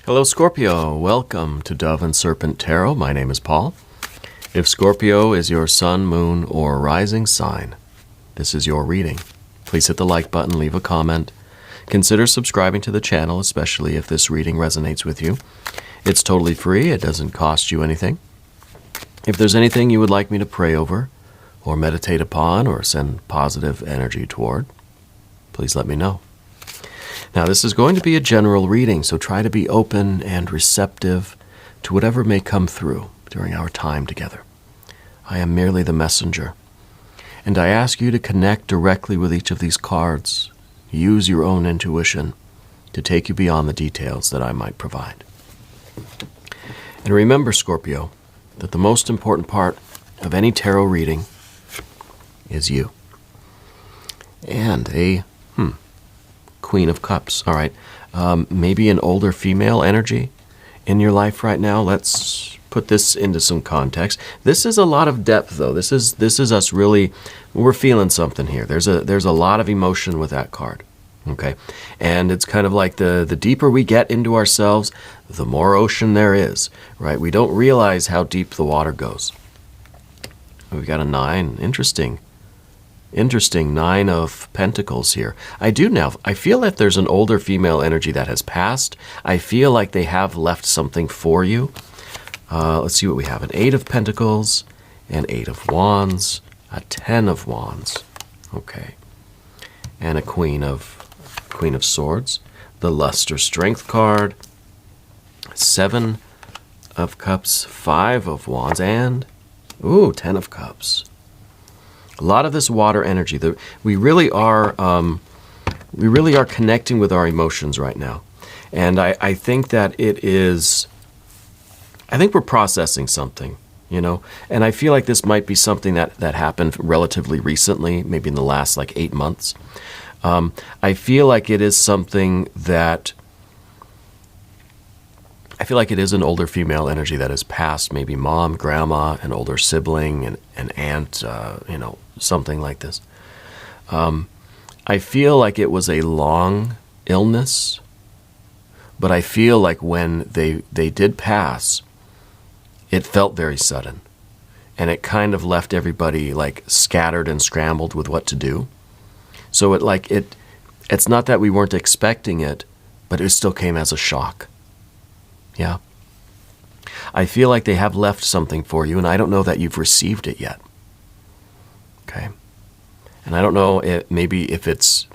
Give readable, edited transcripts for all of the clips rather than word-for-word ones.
Hello, Scorpio. Welcome to Dove and Serpent Tarot. My name is Paul. If Scorpio is your sun, moon, or rising sign, this is your reading. Please hit the like button, leave a comment. Consider subscribing to the channel, especially if this reading resonates with you. It's totally free. It doesn't cost you anything. If there's anything you would like me to pray over, or meditate upon, or send positive energy toward, please let me know. Now, this is going to be a general reading, so try to be open and receptive to whatever may come through during our time together. I am merely the messenger, and I ask you to connect directly with each of these cards. Use your own intuition to take you beyond the details that I might provide. And remember, Scorpio, that the most important part of any tarot reading is you. And a Queen of Cups. All right. Maybe an older female energy in your life right now. Let's put this into some context. This is a lot of depth, though. This is us really, we're feeling something here. There's a lot of emotion with that card. Okay. And it's kind of like the deeper we get into ourselves, the more ocean there is, right? We don't realize how deep the water goes. We've got a 9. Interesting 9 of Pentacles here. I feel that there's an older female energy that has passed. I feel like they have left something for you. Let's see what we have. An 8 of Pentacles, an 8 of Wands, a 10 of Wands. Okay. And a Queen of Swords. The Lust or Strength card. 7 of Cups, 5 of Wands, and 10 of Cups. A lot of this water energy. We really are connecting with our emotions right now, and I think that it is. I think we're processing something, and I feel like this might be something that happened relatively recently, maybe in the last 8 months. I feel like it is something that. I feel like it is an older female energy that has passed, maybe mom, grandma, an older sibling, an aunt, something like this. I feel like it was a long illness, but I feel like when they did pass, it felt very sudden. And it kind of left everybody scattered and scrambled with what to do. So it's not that we weren't expecting it, but it still came as a shock. Yeah. I feel like they have left something for you, and I don't know that you've received it yet. Okay. And I don't know if it's,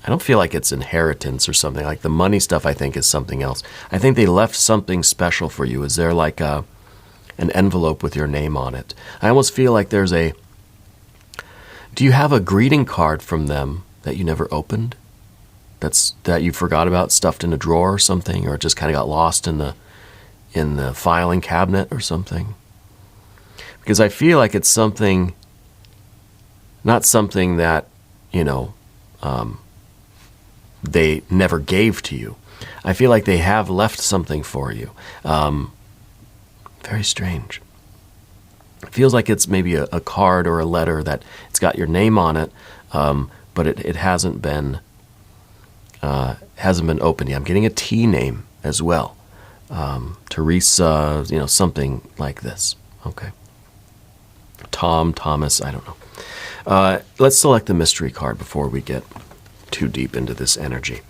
I don't feel like it's inheritance or something. Like the money stuff, I think, is something else. I think they left something special for you. Is there an envelope with your name on it? I almost feel like there's do you have a greeting card from them that you never opened? That you forgot about, stuffed in a drawer or something, or it just kind of got lost in the filing cabinet or something? Because I feel like it's something, not something that, they never gave to you. I feel like they have left something for you. Very strange. It feels like it's maybe a card or a letter that it's got your name on it, but it hasn't been opened yet. I'm getting a T name as well. Teresa, something like this. Okay. Tom, Thomas, I don't know. Let's select the mystery card before we get too deep into this energy.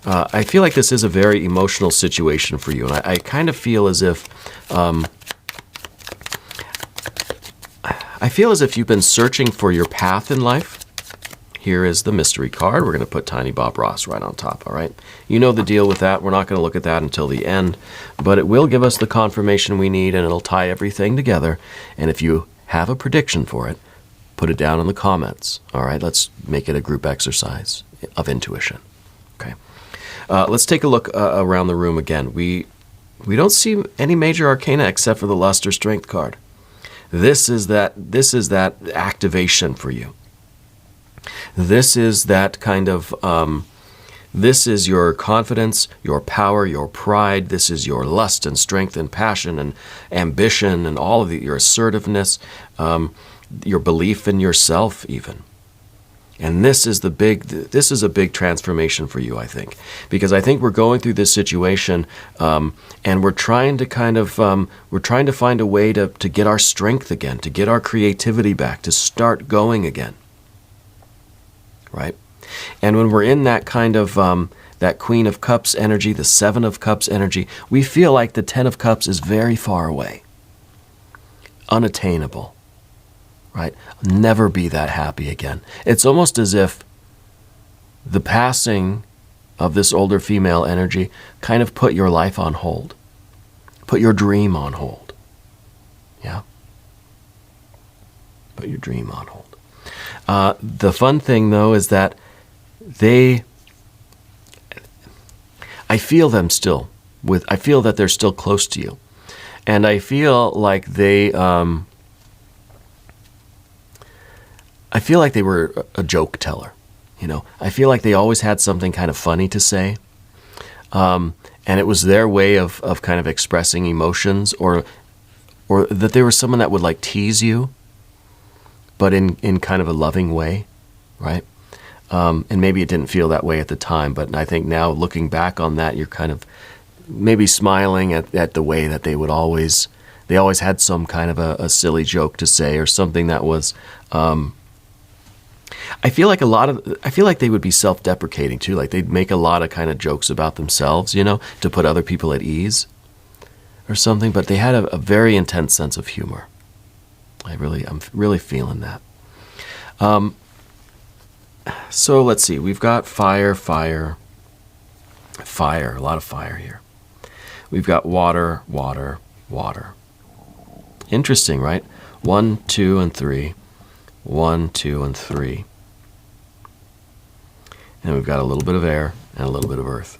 I feel like this is a very emotional situation for you, and I kind of feel as if you've been searching for your path in life. Here is the mystery card. We're going to put Tiny Bob Ross right on top, all right? You know the deal with that. We're not going to look at that until the end, but it will give us the confirmation we need, and it'll tie everything together. And if you have a prediction for it, put it down in the comments, all right? Let's make it a group exercise of intuition, okay? Let's take a look around the room again. We don't see any major arcana except for the Lust or Strength card. This is that activation for you. This is that kind of, this is your confidence, your power, your pride. This is your lust and strength and passion and ambition and all of your assertiveness, your belief in yourself even. And this is a big transformation for you, I think, because I think we're going through this situation, and we're trying to find a way to get our strength again, to get our creativity back, to start going again, right? And when we're in that kind of that Queen of Cups energy, the Seven of Cups energy, we feel like the Ten of Cups is very far away, unattainable. Right? Never be that happy again. It's almost as if the passing of this older female energy kind of put your life on hold, put your dream on hold. Yeah? Put your dream on hold. The fun thing, though, is that I feel them still. I feel that they're still close to you. And I feel like they were a joke teller, you know. I feel like they always had something kind of funny to say, and it was their way of kind of expressing emotions, or that they were someone that would like tease you, but in kind of a loving way, right? And maybe it didn't feel that way at the time, but I think now looking back on that, you're kind of maybe smiling at the way that they always had some kind of a silly joke to say, or something that was. I feel like they would be self-deprecating too. Like they'd make a lot of kind of jokes about themselves, you know, to put other people at ease or something. But they had a very intense sense of humor. I'm really feeling that. So let's see. We've got fire, a lot of fire here. We've got water. Interesting, right? 1, 2, and 3. 1, 2, and 3. And we've got a little bit of air and a little bit of earth.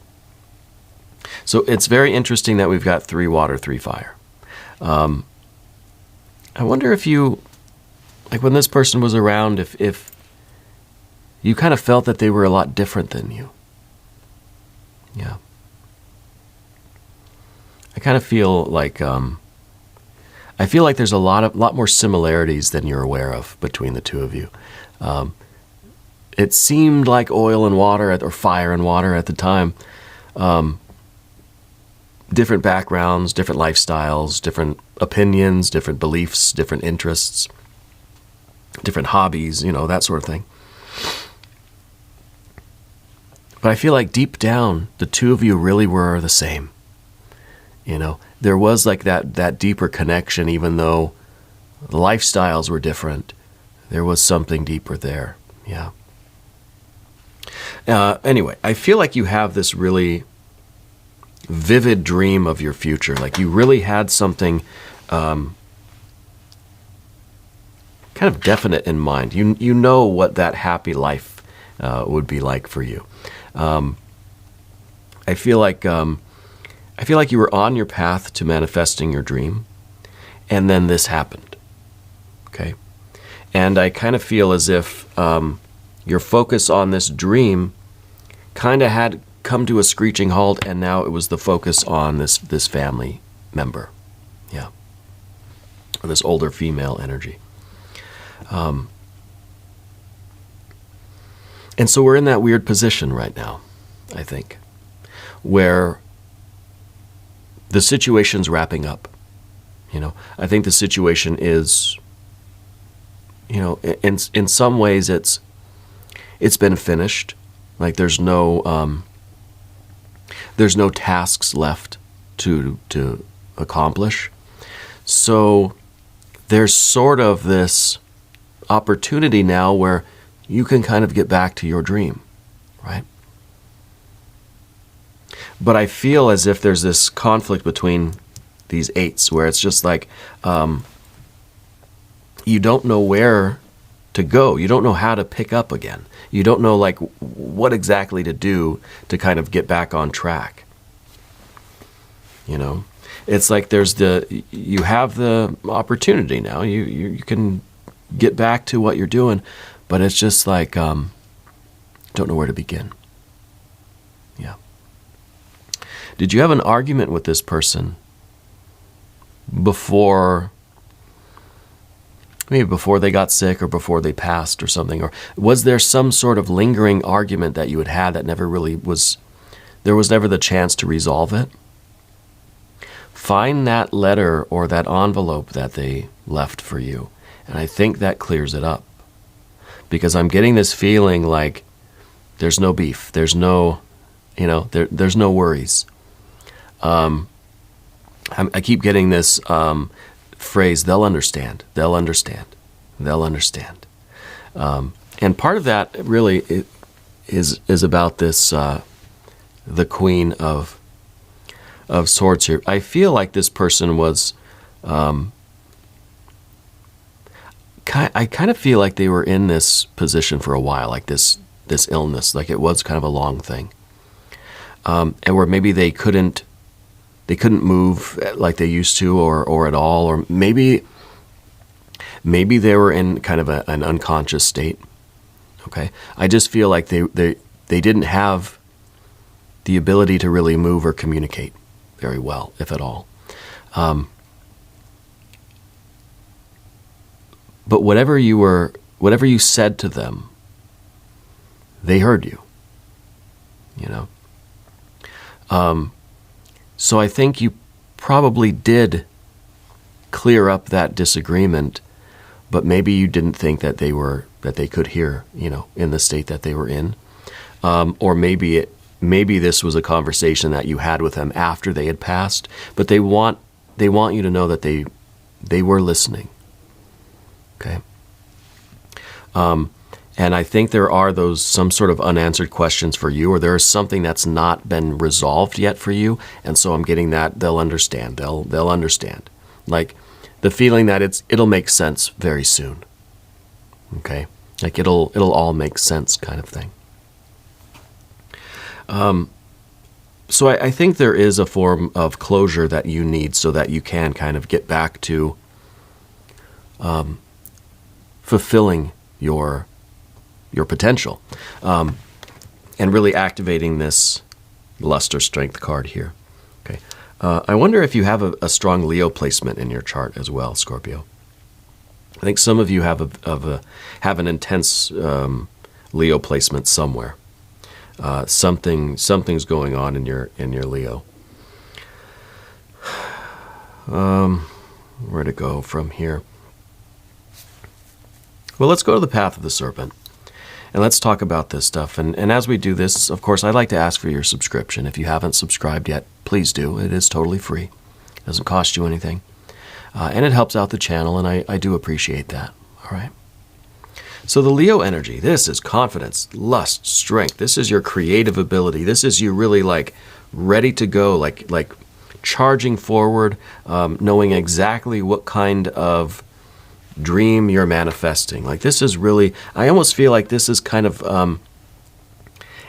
So it's very interesting that we've got 3 water, 3 fire. I wonder if you, like when this person was around, if you kind of felt that they were a lot different than you. Yeah. I kind of feel like, there's a lot more similarities than you're aware of between the two of you. It seemed like oil and water, or fire and water at the time. Different backgrounds, different lifestyles, different opinions, different beliefs, different interests, different hobbies, you know, that sort of thing. But I feel like deep down, the two of you really were the same. You know, there was like that deeper connection, even though the lifestyles were different. There was something deeper there. Yeah. Anyway, I feel like you have this really vivid dream of your future. Like you really had something kind of definite in mind. You know what that happy life would be like for you. I feel like you were on your path to manifesting your dream, and then this happened. Okay? And I kind of feel as if your focus on this dream kind of had come to a screeching halt, and now it was the focus on this family member. Yeah. Or this older female energy. And so we're in that weird position right now, I think, where the situation's wrapping up. You know, I think the situation is, you know, in some ways it's been finished. Like there's no tasks left to accomplish. So there's sort of this opportunity now where you can kind of get back to your dream, right? But I feel as if there's this conflict between these 8s where it's just like you don't know where to go. You don't know how to pick up again. You don't know like what exactly to do to kind of get back on track. You know, it's like you have the opportunity now. You can get back to what you're doing, but it's just like don't know where to begin. Yeah. Did you have an argument with this person before maybe before they got sick or before they passed or something? Or was there some sort of lingering argument that you had that never really was, there was never the chance to resolve it? Find that letter or that envelope that they left for you, and I think that clears it up. Because I'm getting this feeling like there's no beef, there's no, there's no worries. I keep getting this phrase, they'll understand, they'll understand, they'll understand. And part of that really is about this, the Queen of Swords here. I feel like this person was, I kind of feel like they were in this position for a while, like this illness, like it was kind of a long thing. And where maybe they couldn't move like they used to or at all, or maybe they were in kind of an unconscious state. Okay? I just feel like they didn't have the ability to really move or communicate very well, if at all. But whatever you said to them, they heard you. So I think you probably did clear up that disagreement, but maybe you didn't think that they could hear, in the state that they were in. Or maybe this was a conversation that you had with them after they had passed, but they want you to know that they were listening. Okay. And I think there are some sort of unanswered questions for you, or there is something that's not been resolved yet for you. And so I'm getting that they'll understand. They'll understand. Like the feeling that it'll make sense very soon. Okay. Like it'll all make sense kind of thing. So I think there is a form of closure that you need so that you can kind of get back to fulfilling your potential, and really activating this lust or strength card here. Okay, I wonder if you have a strong Leo placement in your chart as well, Scorpio. I think some of you have an intense Leo placement somewhere. Something's going on in your Leo. Where to go from here? Well, let's go to the path of the serpent. And let's talk about this stuff. And as we do this, of course, I'd like to ask for your subscription. If you haven't subscribed yet, please do. It is totally free. It doesn't cost you anything. And it helps out the channel, and I do appreciate that. All right? So the Leo energy, this is confidence, lust, strength. This is your creative ability. This is you really like ready to go, like charging forward, knowing exactly what kind of dream you're manifesting. Like this is really, I almost feel like this is kind of,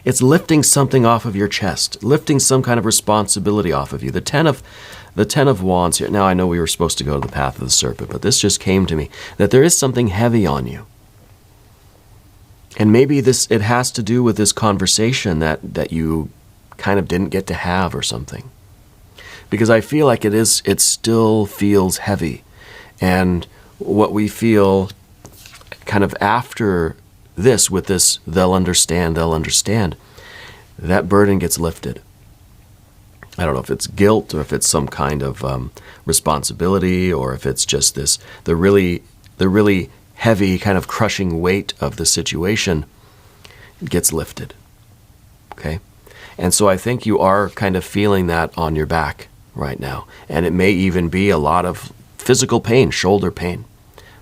it's lifting something off of your chest, lifting some kind of responsibility off of you. The Ten of Wands here. Now I know we were supposed to go to the path of the serpent, but this just came to me, that there is something heavy on you. And maybe it has to do with this conversation that you kind of didn't get to have or something. Because I feel like it still feels heavy. And what we feel kind of after this, with this, they'll understand, that burden gets lifted. I don't know if it's guilt or if it's some kind of responsibility, or if it's just the really heavy kind of crushing weight of the situation gets lifted. Okay? And so I think you are kind of feeling that on your back right now. And it may even be a lot of physical pain, shoulder pain,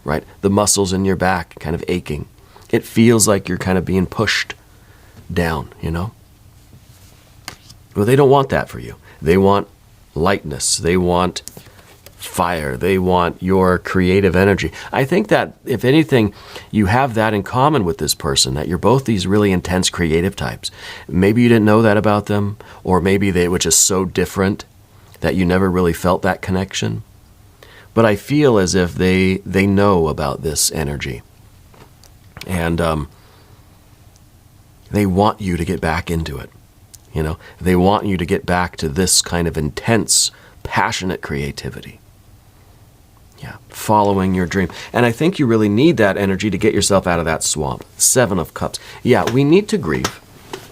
right? The muscles in your back kind of aching. It feels like you're kind of being pushed down, Well, they don't want that for you. They want lightness. They want fire. They want your creative energy. I think that, if anything, you have that in common with this person, that you're both these really intense creative types. Maybe you didn't know that about them, or maybe they were just so different that you never really felt that connection. But I feel as if they know about this energy. And they want you to get back into it. They want you to get back to this kind of intense, passionate creativity. Yeah, following your dream. And I think you really need that energy to get yourself out of that swamp. 7 of Cups. Yeah, we need to grieve.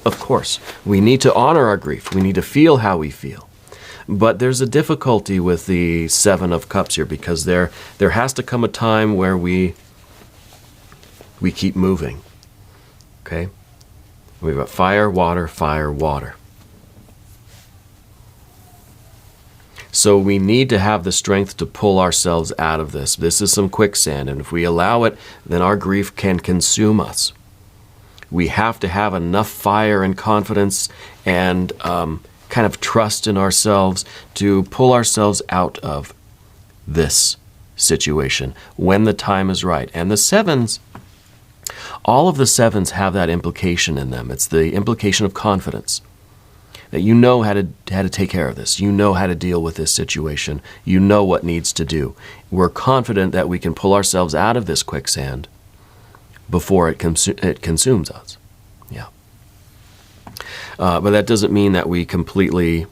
Of course. We need to honor our grief. We need to feel how we feel. But there's a difficulty with the 7 of Cups here, because there has to come a time where we keep moving. Okay? We've got fire, water, fire, water. So we need to have the strength to pull ourselves out of this. This is some quicksand, and if we allow it, then our grief can consume us. We have to have enough fire and confidence and kind of trust in ourselves to pull ourselves out of this situation when the time is right. And the 7s, all of the 7s have that implication in them. It's the implication of confidence. That you know how to take care of this. You know how to deal with this situation. You know what needs to do. We're confident that we can pull ourselves out of this quicksand before it consumes us. Yeah. But that doesn't mean that we completely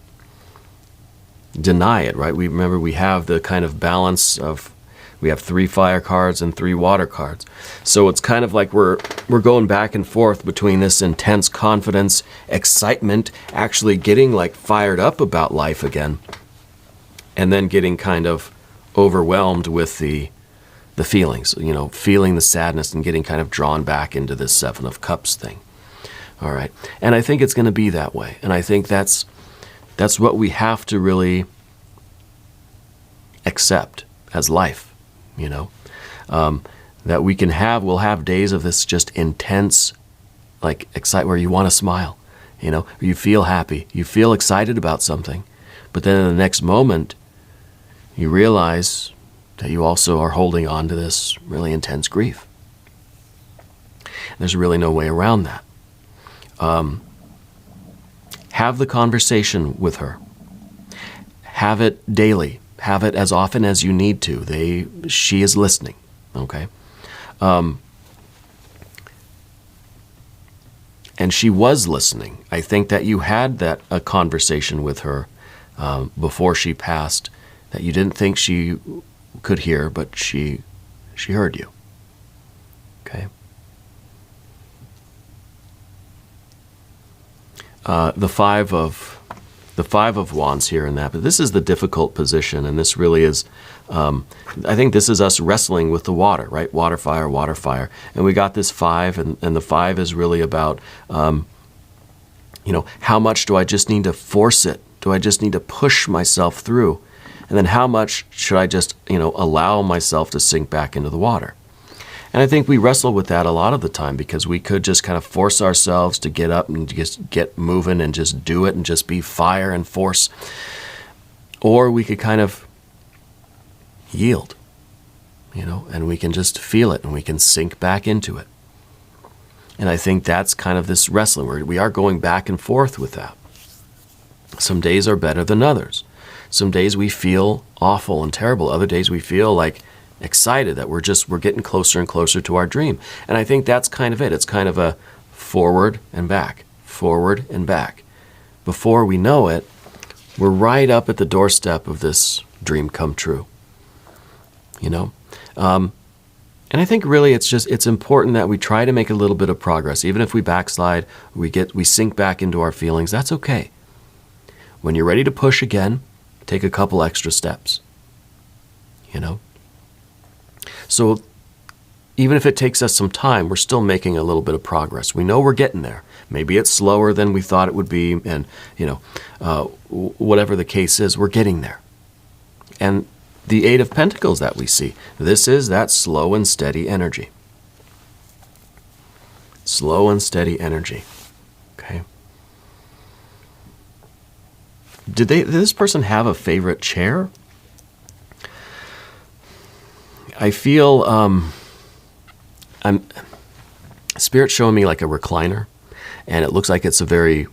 deny it, right? Remember we have the kind of balance of, we have 3 fire cards and 3 water cards. So it's kind of like we're going back and forth between this intense confidence, excitement, actually getting like fired up about life again, and then getting kind of overwhelmed with the feelings, feeling the sadness and getting kind of drawn back into this 7 of Cups thing. All right. And I think it's going to be that way. And I think that's what we have to really accept as life. That we'll have days of this just intense, like excitement where you want to smile, or you feel happy, you feel excited about something, but then in the next moment, you realize that you also are holding on to this really intense grief. There's really no way around that. Have the conversation with her. Have it daily. Have it as often as you need to. She is listening. Okay? And she was listening. I think that you had a conversation with her before she passed that you didn't think she could hear, but she heard you. Okay? The five of Wands here in that, but this is the difficult position, and this really is, I think this is us wrestling with the water, right? Water, fire, and we got this 5, and the 5 is really about, how much do I just need to force it? Do I just need to push myself through? And then how much should I just, allow myself to sink back into the water? And I think we wrestle with that a lot of the time, because we could just kind of force ourselves to get up and just get moving and just do it and just be fire and force. Or we could kind of yield, and we can just feel it and we can sink back into it. And I think that's kind of this wrestling where we are going back and forth with that. Some days are better than others. Some days we feel awful and terrible. Other days we feel like excited that we're getting closer and closer to our dream. And I think that's kind of it. It's kind of a forward and back, forward and back. Before we know it, we're right up at the doorstep of this dream come true. And I think really it's important that we try to make a little bit of progress. Even if we backslide, we sink back into our feelings, that's okay. When you're ready to push again, take a couple extra steps. So even if it takes us some time, we're still making a little bit of progress. We know we're getting there. Maybe it's slower than we thought it would be, and whatever the case is, we're getting there. And the 8 of Pentacles that we see, this is that slow and steady energy. Slow and steady energy. Okay. Did this person have a favorite chair? I feel Spirit's showing me like a recliner, and it looks like it's a very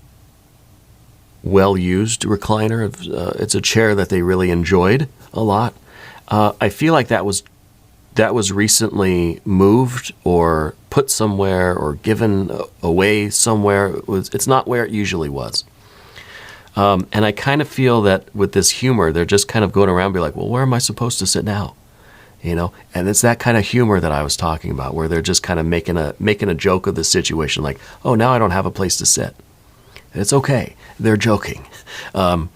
well-used recliner. It's a chair that they really enjoyed a lot. I feel like that was recently moved or put somewhere or given away somewhere. It's not where it usually was. And I kind of feel that with this humor, they're just kind of going around and be like, well, where am I supposed to sit now? And it's that kind of humor that I was talking about, where they're just kind of making a joke of the situation, like, oh, now I don't have a place to sit. It's okay. They're joking. And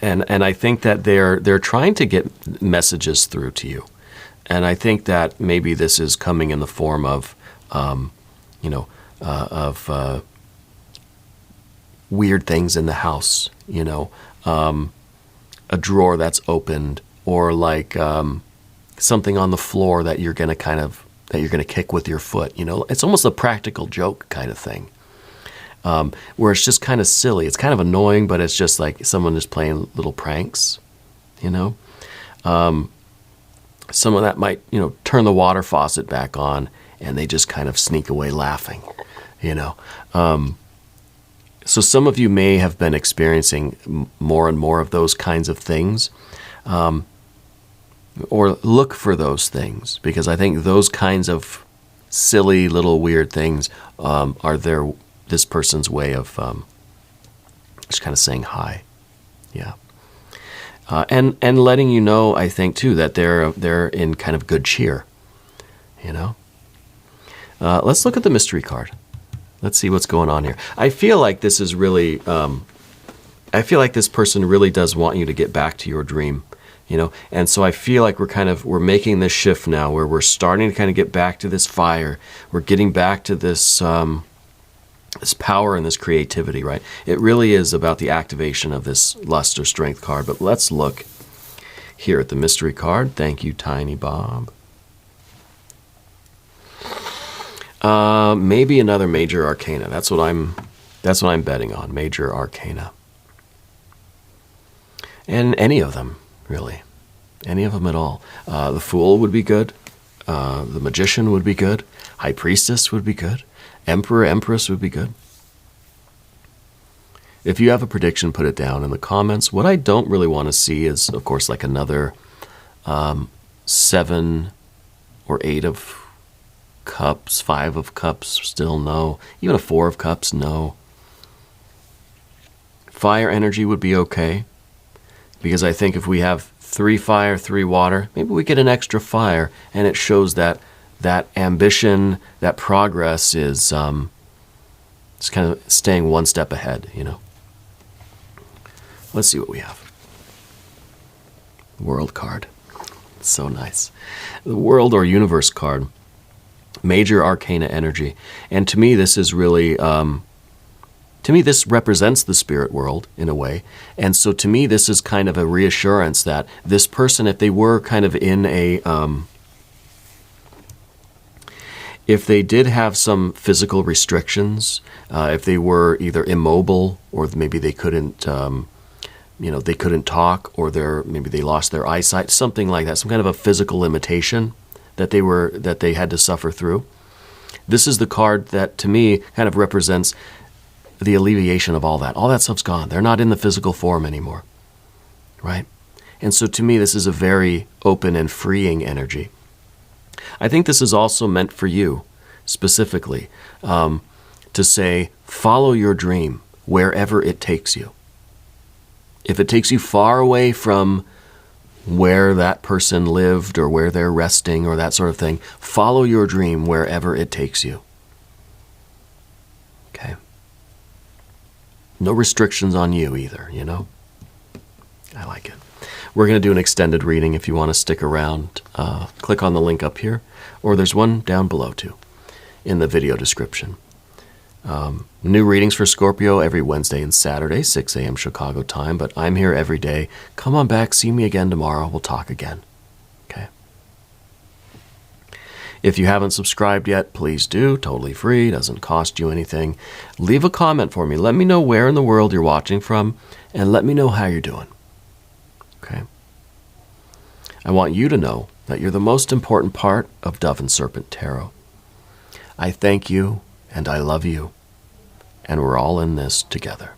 I think that they're trying to get messages through to you. And I think that maybe this is coming in the form of, weird things in the house, a drawer that's opened, or like something on the floor that you're going to kick with your foot. It's almost a practical joke kind of thing, where it's just kind of silly. It's kind of annoying, but it's just like someone is playing little pranks. Someone that might turn the water faucet back on, and they just kind of sneak away laughing. So some of you may have been experiencing more and more of those kinds of things, or look for those things, because I think those kinds of silly little weird things are this person's way of just kind of saying hi. Yeah. And letting you know, I think too, that they're in kind of good cheer. Let's look at the mystery card. Let's see what's going on here. I feel like this is really, I feel like this person really does want you to get back to your dream, And so I feel like we're making this shift now, where we're starting to kind of get back to this fire. We're getting back to this, this power and this creativity, right? It really is about the activation of this lust or strength card. But let's look here at the mystery card. Thank you, Tiny Bob. Maybe another major arcana. That's what I'm betting on. Major arcana. And any of them, really. Any of them at all. The Fool would be good. The Magician would be good. High Priestess would be good. Emperor, Empress would be good. If you have a prediction, put it down in the comments. What I don't really want to see is, of course, like another 7 or 8 of Cups, 5 of Cups, still no. Even a 4 of Cups, no. Fire energy would be okay, because I think if we have 3 fire, 3 water, maybe we get an extra fire, and it shows that ambition, that progress is just kind of staying one step ahead, Let's see what we have. World card. So nice. The World or Universe card. Major arcana energy. And to me, this is really, this represents the spirit world in a way. And so to me, this is kind of a reassurance that this person, if they were kind of in a, if they did have some physical restrictions, if they were either immobile, or maybe they couldn't, they couldn't talk, or maybe they lost their eyesight, something like that, some kind of a physical limitation that they had to suffer through. This is the card that, to me, kind of represents the alleviation of all that. All that stuff's gone. They're not in the physical form anymore, right? And so to me, this is a very open and freeing energy. I think this is also meant for you, specifically, to say, follow your dream wherever it takes you. If it takes you far away from where that person lived, or where they're resting, or that sort of thing, follow your dream wherever it takes you. Okay? No restrictions on you either, I like it. We're going to do an extended reading. If you want to stick around, click on the link up here, or there's one down below too, in the video description. New readings for Scorpio every Wednesday and Saturday, 6 a.m. Chicago time, but I'm here every day. Come on back, see me again tomorrow. We'll talk again. Okay? If you haven't subscribed yet, please do. Totally free. Doesn't cost you anything. Leave a comment for me. Let me know where in the world you're watching from, and let me know how you're doing. Okay? I want you to know that you're the most important part of Dove and Serpent Tarot. I thank you, and I love you, and we're all in this together.